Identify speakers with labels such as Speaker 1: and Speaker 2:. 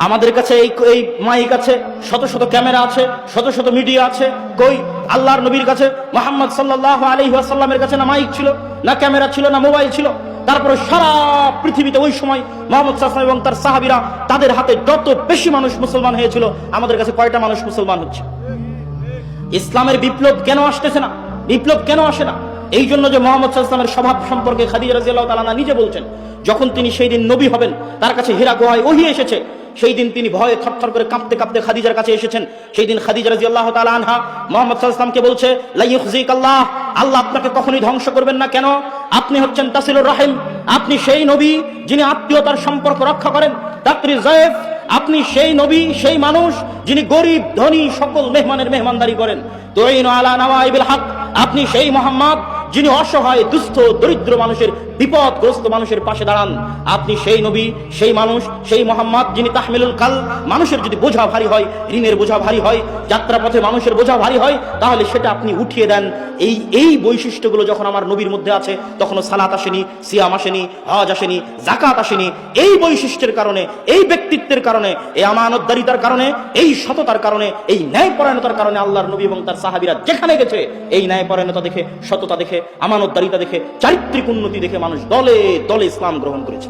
Speaker 1: আমাদের কাছে এই মাইক আছে, শত শত ক্যামেরা আছে, শত শত মিডিয়া আছে। কই আল্লাহর নবীর কাছে, মুহাম্মদ সাল্লাল্লাহু আলাইহি ওয়াসাল্লামের কাছে না মাইক ছিল, না ক্যামেরা ছিল, না মোবাইল ছিল। তারপরে সারা পৃথিবীতে ওই সময় মুহাম্মদ সাল্লাল্লাহু আলাইহি ওয়াসাল্লাম এবং তার সাহাবীরা, তাদের হাতে যত বেশি মানুষ মুসলমান হয়েছিল, আমাদের কাছে কয়টা মানুষ মুসলমান হচ্ছে? ইসলামের বিপ্লব কেন আসতেছে না? বিপ্লব কেন আসে না? এই জন্য যে মুহাম্মদ সাল্লাল্লাহু আলাইহি ওয়াসাল্লামের স্বভাব সম্পর্কে খাদিজা রাদিয়াল্লাহু তাআলা নিজে বলছেন, যখন তিনি সেই দিন নবী হবেন, তার কাছে হীরা গুহায় ওহী এসেছে, সেই দিন তিনি ভয়ে থরথর করে কাঁপতে কাঁপতে খাদিজার কাছে এসেছেন। সেই দিন খাদিজা রাদিয়াল্লাহু তাআলা আনহা মুহাম্মদ সাল্লাল্লাহু আলাইহি ওয়াসাল্লামকে বলছে, লা ইউখজিকাল্লাহ, আল্লাহ আপনাকে কখনোই ধ্বংস করবেন না। কেন? আপনি হচ্ছেন তাসিলুর রাহিম, আপনি সেই নবী যিনি আত্মীয়তার সম্পর্ক রক্ষা করেন। তাকরি যায়েফ, আপনি সেই নবী, সেই মানুষ যিনি গরিব ধনী সকল মেহমানের মেহমানদারি করেন। তুইনু আলা নাওয়াইবিল হক, আপনি সেই মুহাম্মদ যিনি অসহায় দুস্থ দরিদ্র মানুষের, বিপদগ্রস্ত মানুষের পাশে দাঁড়ান। আপনি সেই নবী, সেই মানুষ, সেই মুহাম্মদ যিনি তাহমিলুল কাল, মানুষের যদি বোঝা ভারী হয়, ঋণের বোঝা ভারী হয়, যাত্রাপথে মানুষের বোঝা ভারী হয়, তাহলে সেটা আপনি উঠিয়ে দেন। এই বৈশিষ্ট্যগুলো যখন আমার নবীর মধ্যে আছে, তখনও সালাত আসেনি, সিয়াম আসেনি, হজ আসেনি, যাকাত আসেনি। এই বৈশিষ্ট্যের কারণে, এই ব্যক্তিত্বের কারণে, এই আমানতদারিতার কারণে, এই সততার কারণে, এই ন্যায়পরায়ণতার কারণে আল্লাহর নবী এবং তার সাহাবীরা যেখানে গেছে, এই ন্যায়পরায়ণতা দেখে, সততা দেখে, আমানতদারিতা দেখে, চারিত্রিক উন্নতি দেখে মানুষ দলে দলে ইসলাম গ্রহণ করেছে।